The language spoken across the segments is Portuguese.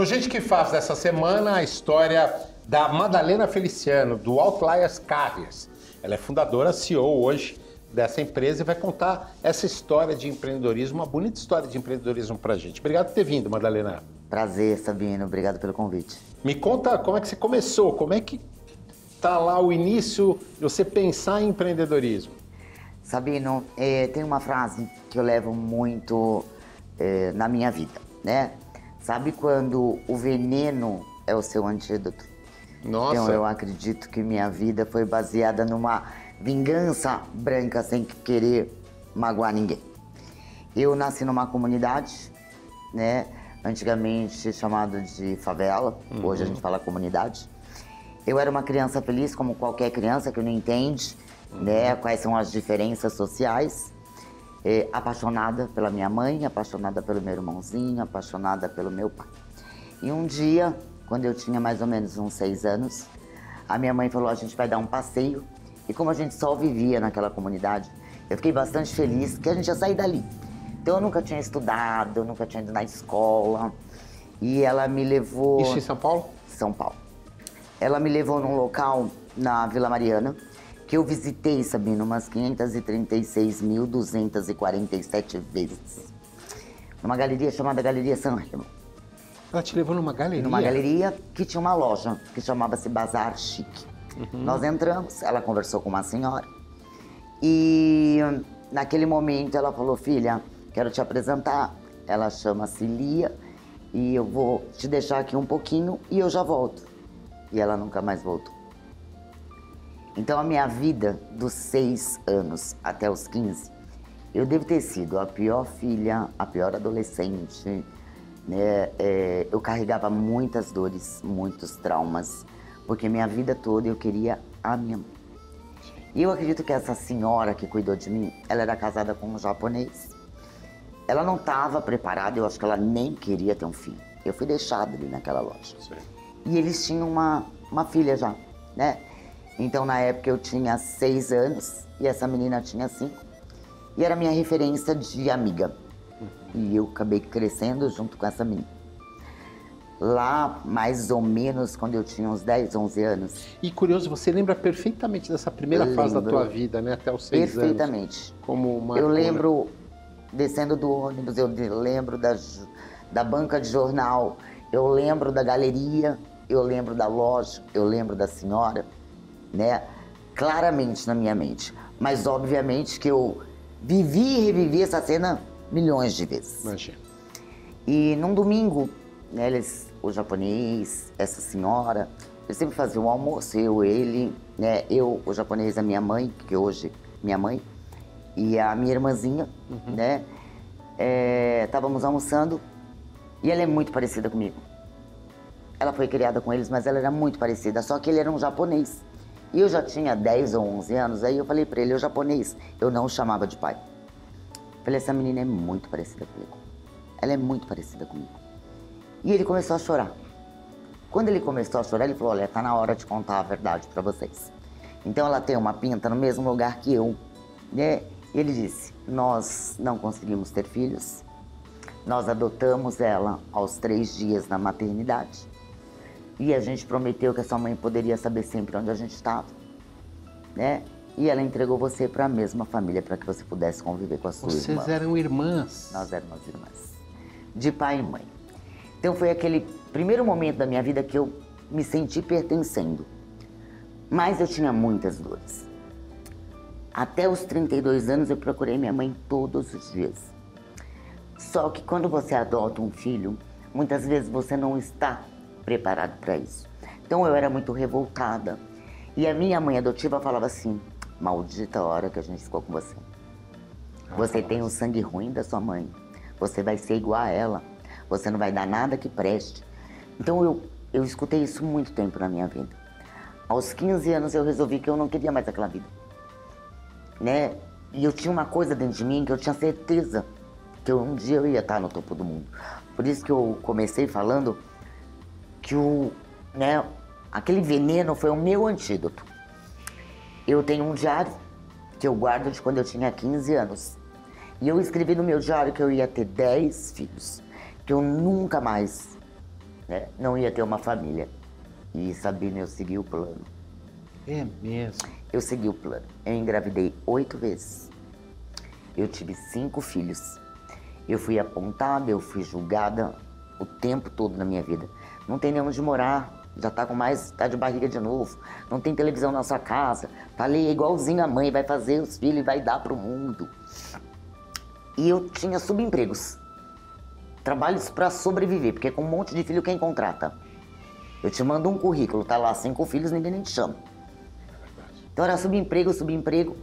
No Gente que Faz dessa semana, a história da Madalena Feliciano, do Outliers Carriers. Ela é fundadora, CEO hoje dessa empresa e vai contar essa história de empreendedorismo, uma bonita história de empreendedorismo pra gente. Obrigado por ter vindo, Madalena. Prazer, Sabino. Obrigado pelo convite. Me conta como é que você começou, como é que tá lá o início de você pensar em empreendedorismo. Sabino, tem uma frase que eu levo muito na minha vida, né? Sabe quando o veneno é o seu antídoto? Nossa. Então eu acredito que minha vida foi baseada numa vingança branca sem querer magoar ninguém. Eu nasci numa comunidade, né? Antigamente chamada de favela, hoje a gente fala comunidade. Eu era uma criança feliz, como qualquer criança que não entende, né, quais são as diferenças sociais. Apaixonada pela minha mãe, apaixonada pelo meu irmãozinho, apaixonada pelo meu pai. E um dia, quando eu tinha mais ou menos uns 6 anos, a minha mãe falou, a gente vai dar um passeio. E como a gente só vivia naquela comunidade, eu fiquei bastante feliz que a gente ia sair dali. Então eu nunca tinha estudado, eu nunca tinha ido na escola. E ela me levou... Isso em São Paulo? São Paulo. Ela me levou num local na Vila Mariana, que eu visitei, Sabino, umas 536.247 vezes. Numa galeria chamada Galeria Sanremo. Ela te levou numa galeria? Numa galeria que tinha uma loja, que chamava-se Bazar Chique. Nós entramos, ela conversou com uma senhora. E naquele momento ela falou, filha, quero te apresentar. Ela chama-se Lia e eu vou te deixar aqui um pouquinho e eu já volto. E ela nunca mais voltou. Então a minha vida, dos 6 anos até os 15, eu devo ter sido a pior filha, a pior adolescente, né? Eu carregava muitas dores, muitos traumas, porque minha vida toda eu queria a minha mãe. E eu acredito que essa senhora que cuidou de mim, ela era casada com um japonês. Ela não estava preparada, eu acho que ela nem queria ter um filho. Eu fui deixada ali naquela loja. Sim. E eles tinham uma filha já, né? Então, na época, eu tinha 6 anos e essa menina tinha 5. E era minha referência de amiga. E eu acabei crescendo junto com essa menina. Lá, mais ou menos, quando eu tinha uns 10, 11 anos. E curioso, você lembra perfeitamente dessa primeira fase da tua vida, né? Até os 6 anos. Perfeitamente. Como uma eu lembro, descendo do ônibus, eu lembro da banca de jornal, eu lembro da galeria, eu lembro da loja, eu lembro da senhora, né? Claramente na minha mente. Mas, obviamente, que eu vivi e revivi essa cena milhões de vezes. Imagina. E num domingo, né, o japonês, essa senhora, eles sempre faziam um almoço, ele, né, eu, o japonês, a minha mãe, que hoje minha mãe, e a minha irmãzinha, né, estávamos almoçando e ela é muito parecida comigo. Ela foi criada com eles, mas ela era muito parecida, só que ele era um japonês. E eu já tinha 10 ou 11 anos, aí eu falei pra ele, o japonês, eu não o chamava de pai. Falei, essa menina é muito parecida comigo. Ela é muito parecida comigo. E ele começou a chorar. Quando ele começou a chorar, ele falou, olha, tá na hora de contar a verdade pra vocês. Então ela tem uma pinta no mesmo lugar que eu, né? E ele disse, nós não conseguimos ter filhos, nós adotamos ela aos 3 dias na maternidade. E a gente prometeu que a sua mãe poderia saber sempre onde a gente estava, né? E ela entregou você para a mesma família para que você pudesse conviver com a sua irmã. Vocês eram irmãs? Nós éramos irmãs, de pai e mãe. Então foi aquele primeiro momento da minha vida que eu me senti pertencendo. Mas eu tinha muitas dores. Até os 32 anos eu procurei minha mãe todos os dias. Só que quando você adota um filho, muitas vezes você não está preparado para isso. Então eu era muito revoltada. E a minha mãe adotiva falava assim, maldita hora que a gente ficou com você. Você tem o sangue ruim da sua mãe. Você vai ser igual a ela. Você não vai dar nada que preste. Então eu escutei isso muito tempo na minha vida. Aos 15 anos eu resolvi que eu não queria mais aquela vida, né? E eu tinha uma coisa dentro de mim que eu tinha certeza que um dia eu ia estar no topo do mundo. Por isso que eu comecei falando que aquele veneno foi o meu antídoto. Eu tenho um diário que eu guardo de quando eu tinha 15 anos. E eu escrevi no meu diário que eu ia ter 10 filhos, que eu nunca mais né? Não ia ter uma família. E, Sabina, eu segui o plano. É mesmo? Eu segui o plano. Eu engravidei 8 vezes. Eu tive 5 filhos. Eu fui apontada, eu fui julgada o tempo todo na minha vida. Não tem nem onde morar, já tá de barriga de novo. Não tem televisão na sua casa. Falei, é igualzinho a mãe, vai fazer os filhos e vai dar pro mundo. E eu tinha subempregos. Trabalhos para sobreviver, porque com um monte de filho quem contrata? Eu te mando um currículo, tá lá 5 filhos, ninguém nem te chama. Então era subemprego.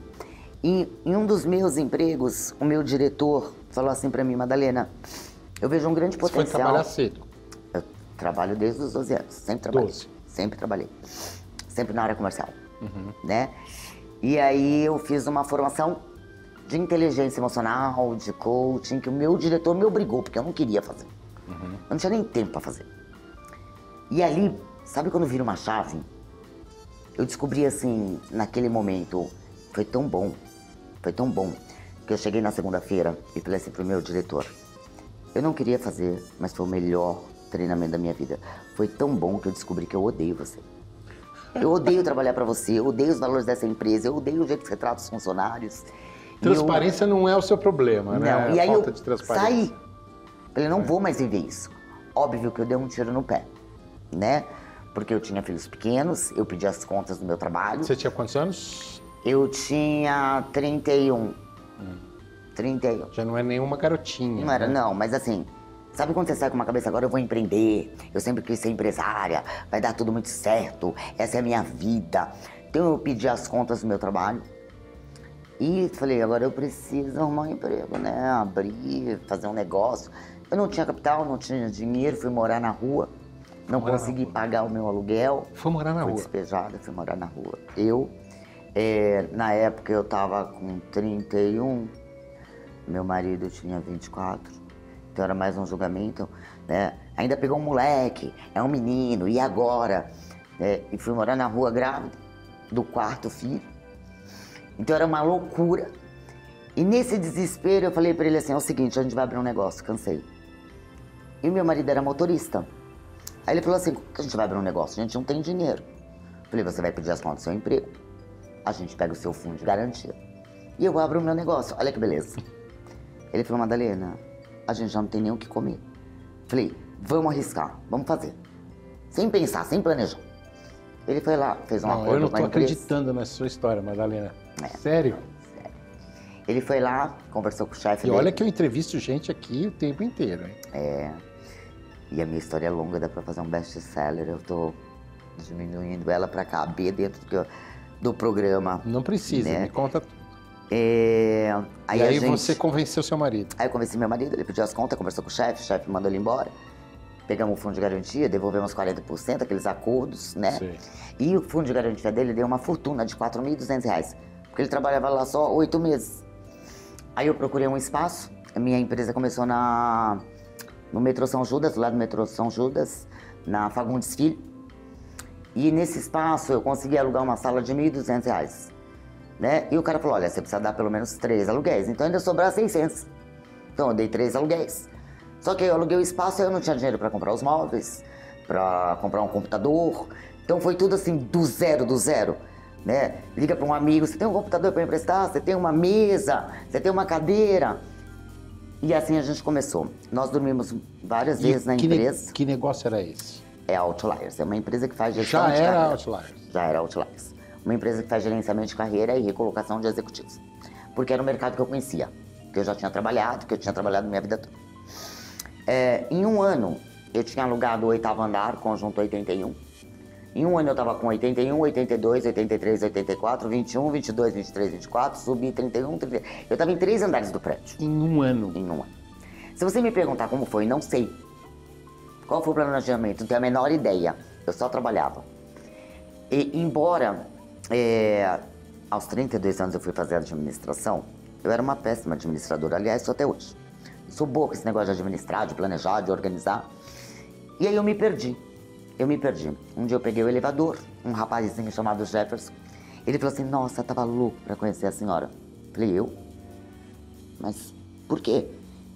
E em um dos meus empregos, o meu diretor falou assim pra mim, Madalena, eu vejo um grande potencial. Você foi trabalhar cedo? Eu trabalho desde os 12 anos, sempre trabalhei. 12. Sempre trabalhei. Sempre na área comercial, né? E aí eu fiz uma formação de inteligência emocional, de coaching, que o meu diretor me obrigou, porque eu não queria fazer. Eu não tinha nem tempo pra fazer. E ali, sabe quando vira uma chave? Eu descobri assim, naquele momento, foi tão bom, que eu cheguei na segunda-feira e falei assim pro meu diretor, eu não queria fazer, mas foi o melhor treinamento da minha vida. Foi tão bom que eu descobri que eu odeio você. Eu odeio trabalhar pra você, eu odeio os valores dessa empresa, eu odeio o jeito que você trata os funcionários. Transparência não é o seu problema, né? Não, e aí Falta eu de transparência. saí. Falei, não vou mais viver isso. Óbvio que eu dei um tiro no pé, né? Porque eu tinha filhos pequenos, eu pedi as contas do meu trabalho. Você tinha quantos anos? Eu tinha 31. 31. Já não é nenhuma garotinha. Não era, né? não, mas assim, sabe quando você sai com uma cabeça, agora eu vou empreender, eu sempre quis ser empresária, vai dar tudo muito certo, essa é a minha vida. Então eu pedi as contas do meu trabalho e falei, agora eu preciso arrumar um emprego, né? Abrir, fazer um negócio. Eu não tinha capital, não tinha dinheiro, fui morar na rua, não consegui pagar o meu aluguel. Foi morar na Fui rua? despejada, fui morar na rua. Na época eu tava com 31, meu marido tinha 24, então era mais um julgamento, né? Ainda pegou um moleque, é um menino, e agora? E fui morar na rua grávida, do 4º filho. Então era uma loucura. E nesse desespero eu falei pra ele assim, é o seguinte, a gente vai abrir um negócio, cansei. E o meu marido era motorista. Aí ele falou assim, a gente vai abrir um negócio, a gente não tem dinheiro. Eu falei, você vai pedir as contas do seu emprego, a gente pega o seu fundo de garantia e eu abro o meu negócio, olha que beleza. Ele falou, Madalena, a gente já não tem nem o que comer. Eu falei, vamos arriscar, vamos fazer. Sem pensar, sem planejar. Ele foi lá, fez um acordo eu não com a tô empresa. acreditando nessa sua história, Madalena. Sério? Ele foi lá, conversou com o chefe E dele. olha que eu entrevisto gente aqui o tempo inteiro, hein? E a minha história é longa, dá pra fazer um best-seller. Eu tô diminuindo ela pra caber dentro do programa. Não precisa, né? me conta tudo. Aí você convenceu seu marido? Aí eu convenci meu marido, ele pediu as contas, conversou com o chefe mandou ele embora. Pegamos o fundo de garantia, devolvemos 40%, aqueles acordos, né? Sim. E o fundo de garantia dele deu uma fortuna de R$4.200, porque ele trabalhava lá só 8 meses. Aí eu procurei um espaço, a minha empresa começou no metrô São Judas, lá do metrô São Judas, na Fagundes Filho. E nesse espaço eu consegui alugar uma sala de R$1.200, né? E o cara falou, olha, você precisa dar pelo menos 3 aluguéis, então ainda sobrar 600. Então eu dei 3 aluguéis. Só que eu aluguei o espaço e eu não tinha dinheiro para comprar os móveis, para comprar um computador. Então foi tudo assim, do zero, né? Liga para um amigo, você tem um computador para emprestar? Você tem uma mesa? Você tem uma cadeira? E assim a gente começou. Nós dormimos várias vezes na empresa. Que negócio era esse? É a Outliers, é uma empresa que faz gestão Já de era carreira. Outliers? Já era Outliers. Uma empresa que faz gerenciamento de carreira e recolocação de executivos. Porque era um mercado que eu conhecia, que eu já tinha trabalhado, minha vida toda. Em um ano, eu tinha alugado o 8º andar, conjunto 81. Em um ano eu estava com 81, 82, 83, 84, 21, 22, 23, 24, subi 31, 30. Eu estava em 3 andares do prédio. Em um ano? Em um ano. Se você me perguntar como foi, não sei. Qual foi o planejamento? Não tenho a menor ideia. Eu só trabalhava. E embora aos 32 anos eu fui fazer administração, eu era uma péssima administradora. Aliás, sou até hoje. Sou boa com esse negócio de administrar, de planejar, de organizar. E aí eu me perdi. Um dia eu peguei o elevador, um rapazinho chamado Jefferson. Ele falou assim, nossa, tava louco pra conhecer a senhora. Falei, eu? Mas por quê?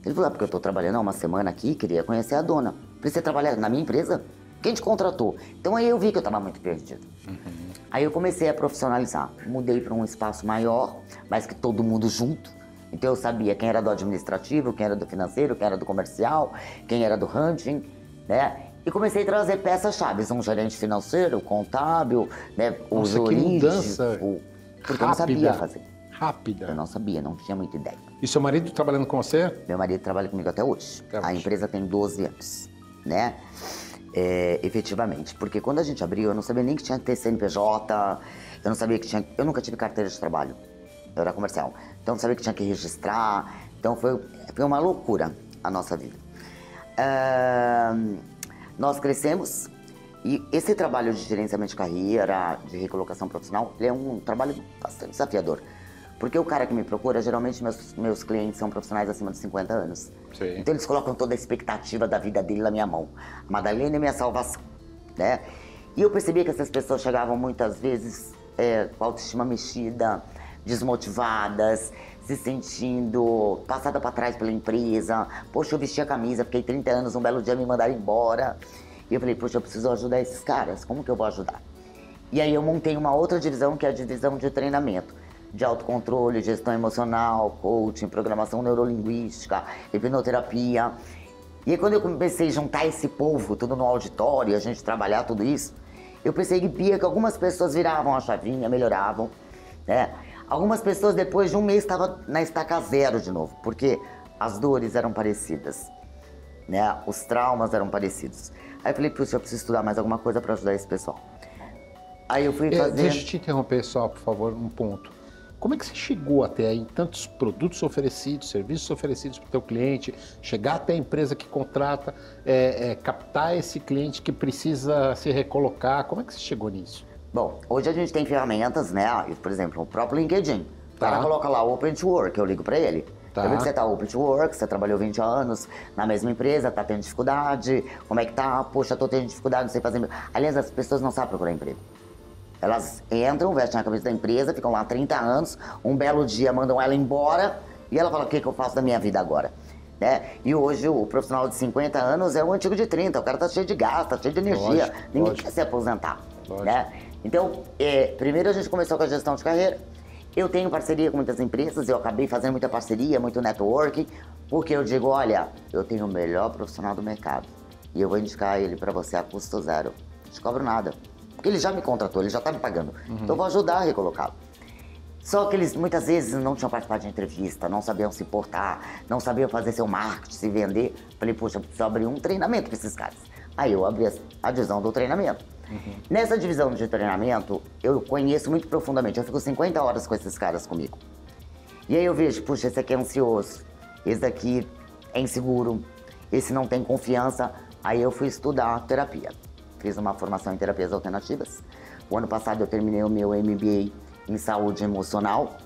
Ele falou, porque eu tô trabalhando há uma semana aqui, queria conhecer a dona. Precisa trabalhar na minha empresa? Quem te contratou? Então aí eu vi que eu estava muito perdido. Aí eu comecei a profissionalizar. Mudei para um espaço maior, mas que todo mundo junto. Então eu sabia quem era do administrativo, quem era do financeiro, quem era do comercial, quem era do hunting, né? E comecei a trazer peças-chave, um gerente financeiro, contábil, né? O jurídico. Porque eu não sabia fazer. Rápida. Eu não sabia, não tinha muita ideia. E seu marido trabalhando com você? Meu marido trabalha comigo até hoje. A empresa tem 12 anos, né? Efetivamente. Porque quando a gente abriu, eu não sabia nem que tinha que ter CNPJ, eu não sabia que tinha... Eu nunca tive carteira de trabalho, eu era comercial. Então eu não sabia que tinha que registrar. Então foi uma loucura a nossa vida. Nós crescemos e esse trabalho de gerenciamento de carreira, de recolocação profissional, ele é um trabalho bastante desafiador. Porque o cara que me procura, geralmente meus clientes são profissionais acima de 50 anos. Sim. Então eles colocam toda a expectativa da vida dele na minha mão. A Madalena é minha salvação, né? E eu percebi que essas pessoas chegavam muitas vezes com a autoestima mexida, desmotivadas, se sentindo passada para trás pela empresa. Poxa, eu vesti a camisa, fiquei 30 anos, um belo dia me mandaram embora. E eu falei, poxa, eu preciso ajudar esses caras, como que eu vou ajudar? E aí eu montei uma outra divisão, que é a divisão de treinamento, de autocontrole, gestão emocional, coaching, programação neurolinguística, hipnoterapia. E aí quando eu comecei a juntar esse povo, tudo no auditório, a gente trabalhar tudo isso, eu percebia que algumas pessoas viravam a chavinha, melhoravam, né? Algumas pessoas depois de um mês estavam na estaca zero de novo, porque as dores eram parecidas, né? Os traumas eram parecidos. Aí eu falei, puxa, eu preciso estudar mais alguma coisa para ajudar esse pessoal. Aí eu fui fazer... Deixa eu te interromper só, por favor, um ponto. Como é que você chegou até aí, em tantos produtos oferecidos, serviços oferecidos para o teu cliente, chegar até a empresa que contrata, captar esse cliente que precisa se recolocar? Como é que você chegou nisso? Bom, hoje a gente tem ferramentas, né? Por exemplo, o próprio LinkedIn. O cara coloca lá Open to Work, eu ligo para ele. Eu vi que você tá Open to Work, você trabalhou 20 anos na mesma empresa, tá tendo dificuldade, como é que tá? Poxa, tô tendo dificuldade, não sei fazer... Aliás, as pessoas não sabem procurar emprego. Elas entram, vestem a camisa da empresa, ficam lá 30 anos, um belo dia mandam ela embora e ela fala, o que eu faço da minha vida agora? Né? E hoje o profissional de 50 anos é o antigo de 30, o cara tá cheio de gasto, tá cheio de energia, ninguém quer se aposentar. Né? Então, primeiro a gente começou com a gestão de carreira. Eu tenho parceria com muitas empresas, eu acabei fazendo muita parceria, muito networking, porque eu digo, olha, eu tenho o melhor profissional do mercado e eu vou indicar ele para você a custo zero, não te cobro nada. Porque ele já me contratou, ele já está me pagando, então eu vou ajudar a recolocá-lo. Só que eles muitas vezes não tinham participado de entrevista, não sabiam se portar, não sabiam fazer seu marketing, se vender. Falei, poxa, eu preciso abrir um treinamento para esses caras. Aí eu abri a divisão do treinamento. Nessa divisão de treinamento, eu conheço muito profundamente, eu fico 50 horas com esses caras comigo. E aí eu vejo, puxa, esse aqui é ansioso, esse daqui é inseguro, esse não tem confiança. Aí eu fui estudar terapia. Fiz uma formação em terapias alternativas. O ano passado eu terminei o meu MBA em saúde emocional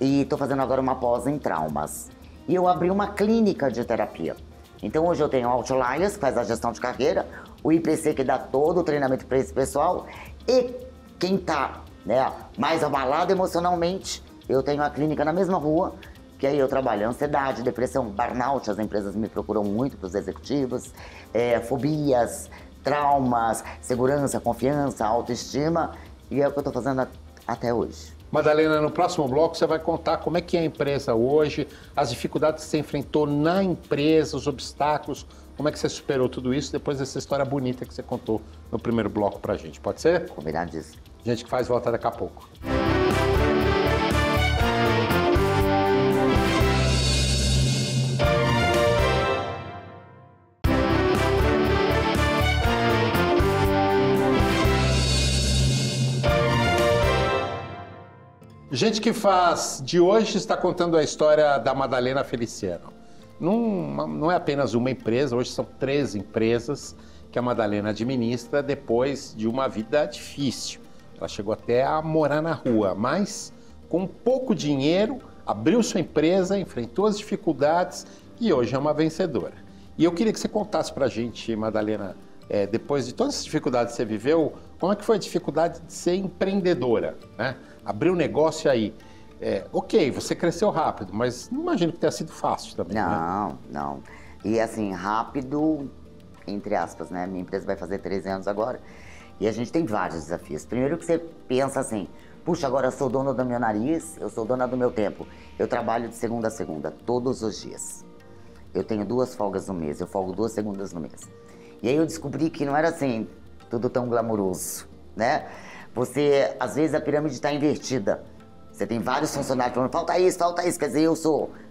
e estou fazendo agora uma pós em traumas. E eu abri uma clínica de terapia. Então hoje eu tenho o Outliers, que faz a gestão de carreira, o IPC, que dá todo o treinamento para esse pessoal, e quem está, né, mais abalado emocionalmente, eu tenho a clínica na mesma rua, que aí eu trabalho ansiedade, depressão, burnout, as empresas me procuram muito para os executivos, fobias, traumas, segurança, confiança, autoestima, e é o que eu estou fazendo até hoje. Madalena, no próximo bloco você vai contar como é que é a empresa hoje, as dificuldades que você enfrentou na empresa, os obstáculos, como é que você superou tudo isso depois dessa história bonita que você contou no primeiro bloco pra gente. Pode ser? Combinadíssimo. Gente que faz volta daqui a pouco. Gente que faz de hoje está contando a história da Madalena Feliciano. Não é apenas uma empresa, hoje são 3 empresas que a Madalena administra depois de uma vida difícil. Ela chegou até a morar na rua, mas com pouco dinheiro, abriu sua empresa, enfrentou as dificuldades e hoje é uma vencedora. E eu queria que você contasse pra gente, Madalena, depois de todas as dificuldades que você viveu, como é que foi a dificuldade de ser empreendedora, né? Abrir um negócio aí. Ok, você cresceu rápido, mas não imagino que tenha sido fácil também, Não, né? não. E assim, rápido entre aspas, né? Minha empresa vai fazer 13 anos agora. E a gente tem vários desafios. Primeiro que você pensa assim, puxa, agora eu sou dono do meu nariz, eu sou dona do meu tempo. Eu trabalho de segunda a segunda, todos os dias. Eu tenho 2 folgas no mês, eu folgo 2 segundas no mês. E aí eu descobri que não era assim, tudo tão glamouroso, né? Você, às vezes a pirâmide está invertida. Você tem vários funcionários falando, falta isso, quer dizer,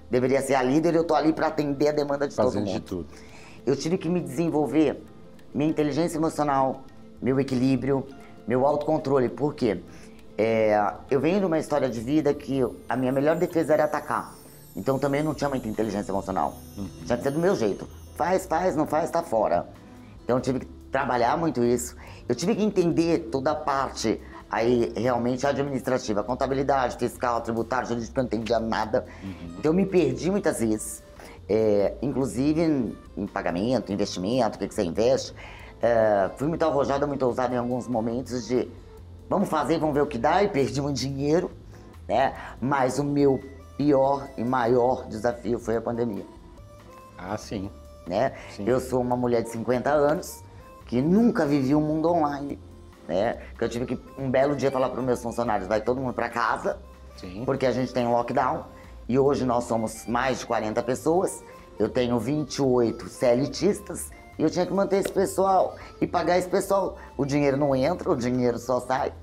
deveria ser a líder, eu tô ali para atender a demanda de todo mundo. De tudo. Eu tive que me desenvolver, minha inteligência emocional, meu equilíbrio, meu autocontrole. Por quê? Eu venho de uma história de vida que a minha melhor defesa era atacar. Então também não tinha muita inteligência emocional. Tinha que ser do meu jeito. Faz, não faz, tá fora. Então eu tive que trabalhar muito isso. Eu tive que entender toda a parte aí realmente administrativa, contabilidade, fiscal, tributário, jurídico, eu não entendia nada. Então eu me perdi muitas vezes, inclusive em pagamento, investimento, o que você investe. Fui muito arrojada, muito ousada em alguns momentos de vamos fazer, vamos ver o que dá, e perdi muito dinheiro, né? Mas o meu pior e maior desafio foi a pandemia. Ah, sim. Né? Sim. Eu sou uma mulher de 50 anos que nunca vivi um mundo online, né? Que eu tive que um belo dia falar para os meus funcionários, vai todo mundo para casa, Sim. porque a gente tem um lockdown e hoje nós somos mais de 40 pessoas, eu tenho 28 CLTistas e eu tinha que manter esse pessoal e pagar esse pessoal. O dinheiro não entra, o dinheiro só sai.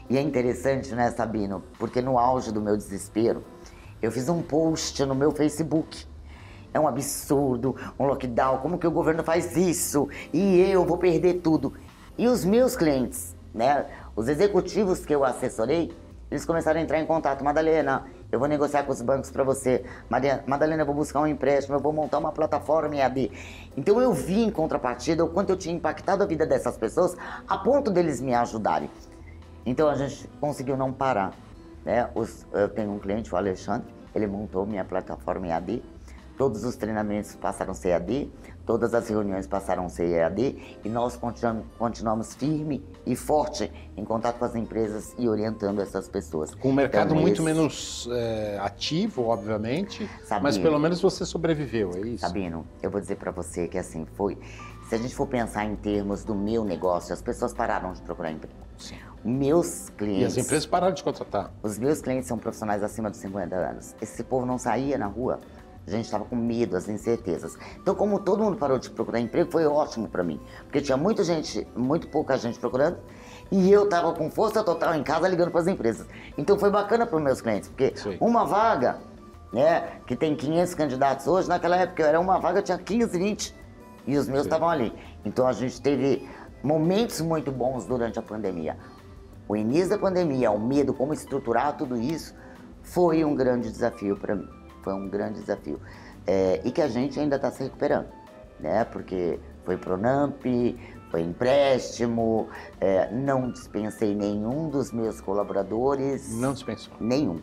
E é interessante, né, Sabino? Porque no auge do meu desespero, eu fiz um post no meu Facebook. É um absurdo, um lockdown, como que o governo faz isso? E eu vou perder tudo. E os meus clientes, né, os executivos que eu assessorei, eles começaram a entrar em contato. Madalena, eu vou negociar com os bancos para você. Madalena, eu vou buscar um empréstimo, eu vou montar uma plataforma EAD. Então eu vi em contrapartida o quanto eu tinha impactado a vida dessas pessoas a ponto deles me ajudarem. Então a gente conseguiu não parar, né? Eu tenho um cliente, o Alexandre, ele montou minha plataforma EAD. Todos os treinamentos passaram a ser EAD, todas as reuniões passaram a ser EAD e nós continuamos firme e forte em contato com as empresas e orientando essas pessoas. Com um mercado muito menos ativo, obviamente, Sabino, mas pelo menos você sobreviveu, é isso? Sabino, eu vou dizer para você que assim foi. Se a gente for pensar em termos do meu negócio, as pessoas pararam de procurar emprego. Sim. Meus clientes... E as empresas pararam de contratar. Os meus clientes são profissionais acima dos 50 anos. Esse povo não saía na rua. A gente estava com medo, as incertezas. Então, como todo mundo parou de procurar emprego, foi ótimo para mim. Porque tinha muito pouca gente procurando, e eu estava com força total em casa ligando para as empresas. Então, foi bacana para os meus clientes, porque sim, uma vaga, né, que tem 500 candidatos hoje, naquela época era uma vaga, tinha 15, 20, e os meus estavam ali. Então, a gente teve momentos muito bons durante a pandemia. O início da pandemia, o medo, como estruturar tudo isso, foi um grande desafio para mim. Foi um grande desafio. E que a gente ainda está se recuperando, né? Porque foi Pronamp, foi empréstimo, não dispensei nenhum dos meus colaboradores. Não dispensou? Nenhum.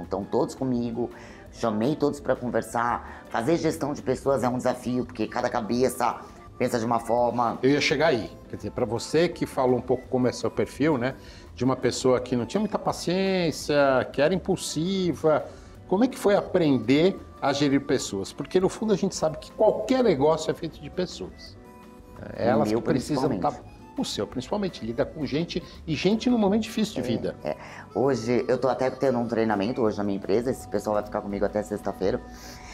Estão todos comigo, chamei todos para conversar. Fazer gestão de pessoas é um desafio, porque cada cabeça pensa de uma forma. Eu ia chegar aí. Quer dizer, para você que falou um pouco como é seu perfil, né? De uma pessoa que não tinha muita paciência, que era impulsiva. Como é que foi aprender a gerir pessoas? Porque, no fundo, a gente sabe que qualquer negócio é feito de pessoas. Elas que precisam estar... O seu, principalmente, lida com gente, e gente num momento difícil de vida. Hoje, eu estou até tendo um treinamento hoje na minha empresa, esse pessoal vai ficar comigo até sexta-feira,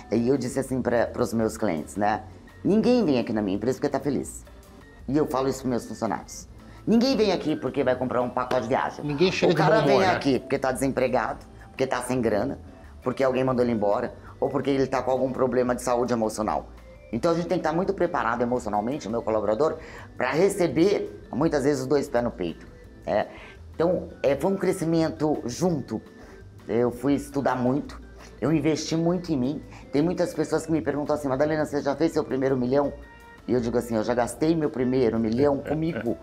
e eu disse assim para os meus clientes, né? Ninguém vem aqui na minha empresa porque está feliz. E eu falo isso para meus funcionários. Ninguém vem aqui porque vai comprar um pacote de viagem. Ninguém chega de bom humor, O cara vem aqui porque está desempregado, porque está sem grana, porque alguém mandou ele embora, ou porque ele está com algum problema de saúde emocional. Então a gente tem que estar muito preparado emocionalmente, o meu colaborador, para receber, muitas vezes, os 2 pés no peito. Então, foi um crescimento junto. Eu fui estudar muito, eu investi muito em mim. Tem muitas pessoas que me perguntam assim, Madalena, você já fez seu primeiro milhão? E eu digo assim, eu já gastei meu primeiro milhão comigo.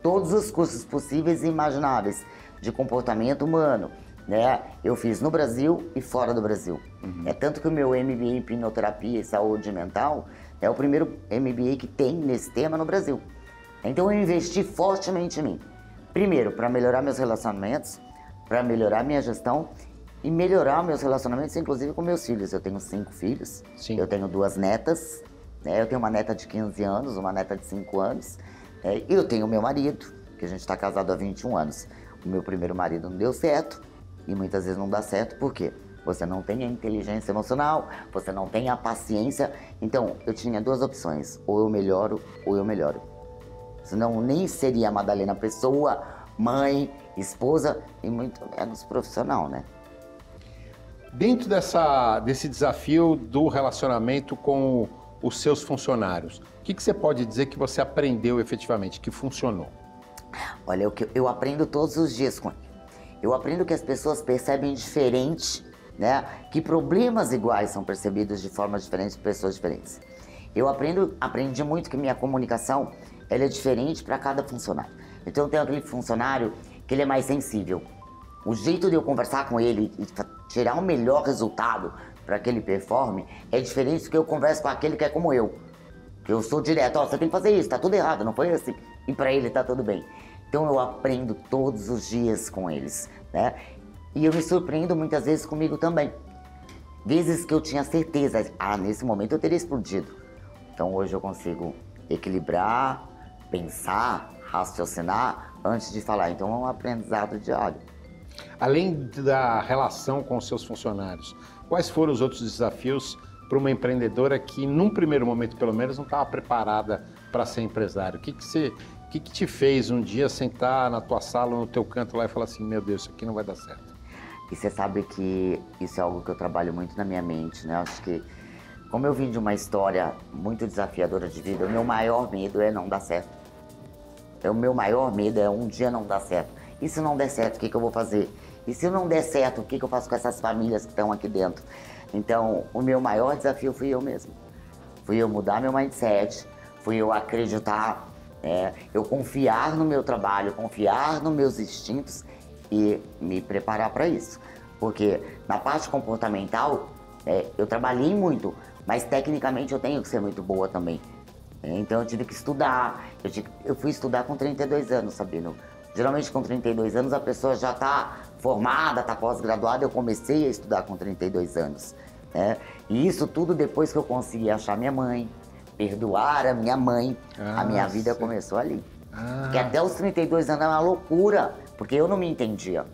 Todos os cursos possíveis e imagináveis de comportamento humano, né? Eu fiz no Brasil e fora do Brasil. É tanto que o meu MBA em hipnoterapia e saúde mental é o primeiro MBA que tem nesse tema no Brasil. Então eu investi fortemente em mim. Primeiro, para melhorar meus relacionamentos, para melhorar minha gestão e melhorar meus relacionamentos, inclusive com meus filhos. Eu tenho 5 filhos, eu tenho 2 netas, né? Eu tenho uma neta de 15 anos, uma neta de 5 anos, e eu tenho o meu marido, que a gente está casado há 21 anos. O meu primeiro marido não deu certo, e muitas vezes não dá certo, por quê? Você não tem a inteligência emocional, você não tem a paciência. Então, eu tinha duas opções, ou eu melhoro, ou eu melhoro. Senão, nem seria a Madalena pessoa, mãe, esposa, e muito menos profissional, né? Dentro desse desafio do relacionamento com os seus funcionários, o que você pode dizer que você aprendeu efetivamente, que funcionou? Olha, eu aprendo todos os dias com ele. Eu aprendo que as pessoas percebem diferente, né? Que problemas iguais são percebidos de formas diferentes por pessoas diferentes. Eu aprendi muito que minha comunicação ela é diferente para cada funcionário. Então, eu tenho aquele funcionário que ele é mais sensível. O jeito de eu conversar com ele e tirar o melhor resultado para que ele performe é diferente do que eu converso com aquele que é como eu. Que eu sou direto, ó, você tem que fazer isso, tá tudo errado, não foi assim. E para ele tá tudo bem. Então eu aprendo todos os dias com eles, né? E eu me surpreendo muitas vezes comigo também. Vezes que eu tinha certeza, nesse momento eu teria explodido. Então hoje eu consigo equilibrar, pensar, raciocinar antes de falar. Então é um aprendizado diário. Além da relação com os seus funcionários, quais foram os outros desafios para uma empreendedora que, num primeiro momento, pelo menos, não estava preparada para ser empresário? O que te fez um dia sentar na tua sala, no teu canto lá e falar assim, meu Deus, isso aqui não vai dar certo? E você sabe que isso é algo que eu trabalho muito na minha mente, né? Eu acho que, como eu vim de uma história muito desafiadora de vida, o meu maior medo é não dar certo. O meu maior medo é um dia não dar certo. E se não der certo, o que eu vou fazer? E se não der certo, o que eu faço com essas famílias que estão aqui dentro? Então, o meu maior desafio fui eu mesmo. Fui eu mudar meu mindset, fui eu acreditar, eu confiar no meu trabalho, confiar nos meus instintos e me preparar para isso. Porque na parte comportamental, eu trabalhei muito, mas tecnicamente eu tenho que ser muito boa também. Então eu tive que estudar, eu fui estudar com 32 anos, Sabino. Geralmente com 32 anos a pessoa já está formada, está pós-graduada, eu comecei a estudar com 32 anos. Né? E isso tudo depois que eu consegui achar minha mãe, perdoar a minha mãe, a minha vida começou ali. Porque até os 32 anos era uma loucura, porque eu não me entendia.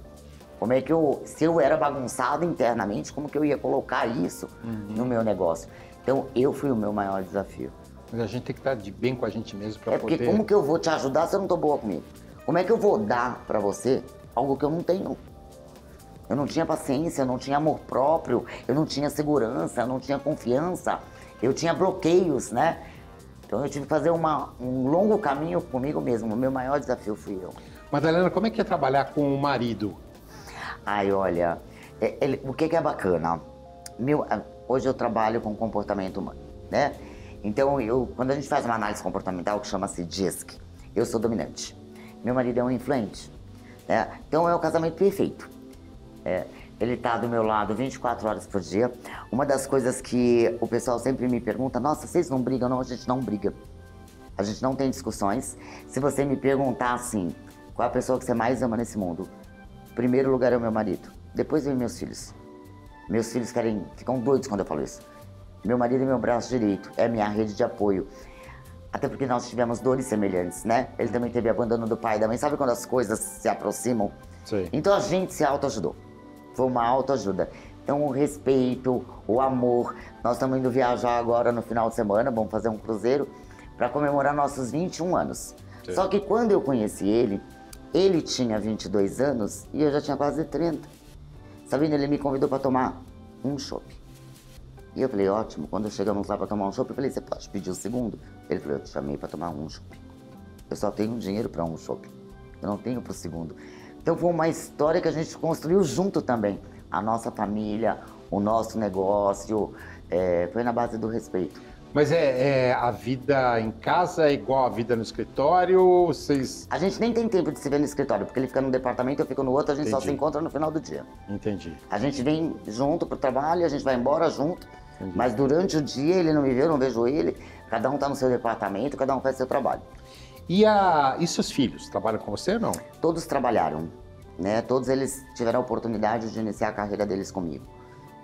Como é que se eu era bagunçado internamente, como que eu ia colocar isso no meu negócio? Então eu fui o meu maior desafio. Mas a gente tem que estar de bem com a gente mesmo para poder... Porque como que eu vou te ajudar se eu não estou boa comigo? Como é que eu vou dar para você algo que eu não tenho? Eu não tinha paciência, eu não tinha amor próprio, eu não tinha segurança, eu não tinha confiança, eu tinha bloqueios, né? Então eu tive que fazer um longo caminho comigo mesmo. O meu maior desafio fui eu. Madalena, como é que é trabalhar com o marido? Ai, olha, o que é bacana? Hoje eu trabalho com comportamento humano, né? Então, quando a gente faz uma análise comportamental que chama-se DISC, eu sou dominante. Meu marido é um influente. Né? Então, é o casamento perfeito. Ele está do meu lado 24 horas por dia. Uma das coisas que o pessoal sempre me pergunta, nossa, vocês não brigam? Não, a gente não briga. A gente não tem discussões. Se você me perguntar assim, qual é a pessoa que você mais ama nesse mundo? Em primeiro lugar é o meu marido. Depois vem meus filhos. Meus filhos ficam doidos quando eu falo isso. Meu marido é meu braço direito, é minha rede de apoio. Até porque nós tivemos dores semelhantes, né? Ele também teve abandono do pai e da mãe. Sabe quando as coisas se aproximam? Sim. Então a gente se autoajudou. Foi uma autoajuda. Então o respeito, o amor. Nós estamos indo viajar agora no final de semana, vamos fazer um cruzeiro para comemorar nossos 21 anos. Sim. Só que quando eu conheci ele tinha 22 anos e eu já tinha quase 30. Sabendo, ele me convidou para tomar um chopp. E eu falei, ótimo, quando chegamos lá para tomar um chopp, eu falei, você pode pedir o segundo? Ele falou, eu te chamei para tomar um chopp. Eu só tenho dinheiro para um chopp, eu não tenho para o segundo. Então foi uma história que a gente construiu junto também. A nossa família, o nosso negócio, foi na base do respeito. Mas a vida em casa é igual a vida no escritório? A gente nem tem tempo de se ver no escritório, porque ele fica num departamento, eu fico no outro, a gente só se encontra no final do dia. Entendi. A gente vem junto pro trabalho, a gente vai embora junto. Entendi. Mas durante o dia ele não me vê, eu não vejo ele. Cada um tá no seu departamento, cada um faz seu trabalho. E seus filhos, trabalham com você ou não? Todos trabalharam, né? Todos eles tiveram a oportunidade de iniciar a carreira deles comigo.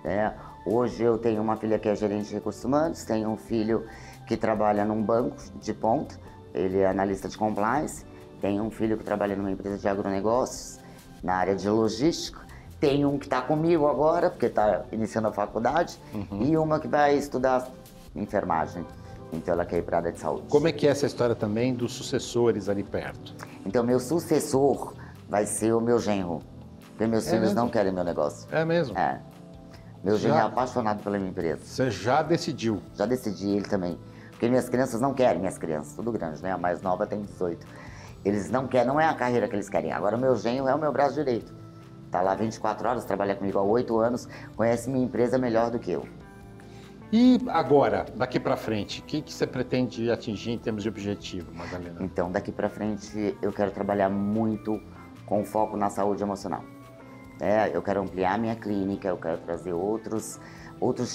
Né? Hoje eu tenho uma filha que é gerente de recursos humanos, tenho um filho que trabalha num banco de ponta, ele é analista de compliance, tenho um filho que trabalha numa empresa de agronegócios, na área de logística, tenho um que está comigo agora, porque está iniciando a faculdade, e uma que vai estudar enfermagem, então ela quer ir para a área de saúde. Como é que é essa história também dos sucessores ali perto? Então meu sucessor vai ser o meu genro, porque meus filhos mesmo? não querem meu negócio. É mesmo? É. Meu genro é apaixonado pela minha empresa. Você já decidiu? Já decidi, ele também. Porque minhas crianças não querem, minhas crianças, tudo grande, né? A mais nova tem 18. Eles não querem, não é a carreira que eles querem. Agora o meu genro é o meu braço direito. Tá lá 24 horas, trabalha comigo há 8 anos, conhece minha empresa melhor do que eu. E agora, daqui para frente, o que você pretende atingir em termos de objetivo, Madalena? Então, daqui pra frente, eu quero trabalhar muito com foco na saúde emocional. Eu quero ampliar minha clínica, eu quero trazer outros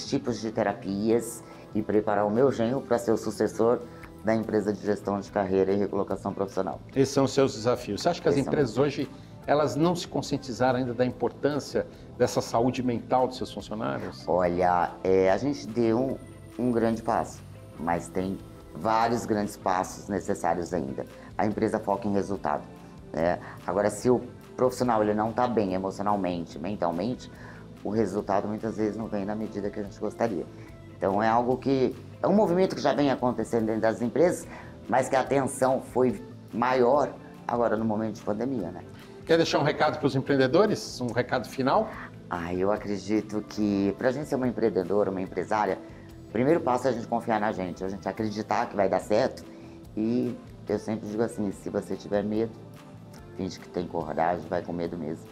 tipos de terapias e preparar o meu genro para ser o sucessor da empresa de gestão de carreira e recolocação profissional. Esses são os seus desafios. Você acha que as Esses são empresas hoje, elas não se conscientizaram ainda da importância dessa saúde mental dos seus funcionários? Olha, a gente deu um grande passo, mas tem vários grandes passos necessários ainda. A empresa foca em resultado. Agora, se o profissional ele não está bem emocionalmente, mentalmente, o resultado muitas vezes não vem na medida que a gente gostaria. Então é um movimento que já vem acontecendo dentro das empresas, mas que a atenção foi maior agora no momento de pandemia, né? Quer deixar um recado para os empreendedores? Um recado final? Eu acredito que para a gente ser uma empreendedora, uma empresária, o primeiro passo é a gente confiar na gente, a gente acreditar que vai dar certo. E eu sempre digo assim, se você tiver medo, finge que tem coragem, vai com medo mesmo.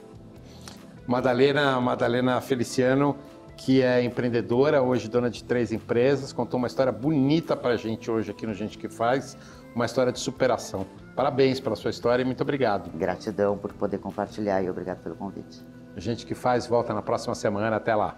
Madalena Feliciano, que é empreendedora, hoje dona de 3 empresas, contou uma história bonita para a gente hoje aqui no Gente que Faz, uma história de superação. Parabéns pela sua história e muito obrigado. Gratidão por poder compartilhar e obrigado pelo convite. Gente que Faz volta na próxima semana. Até lá.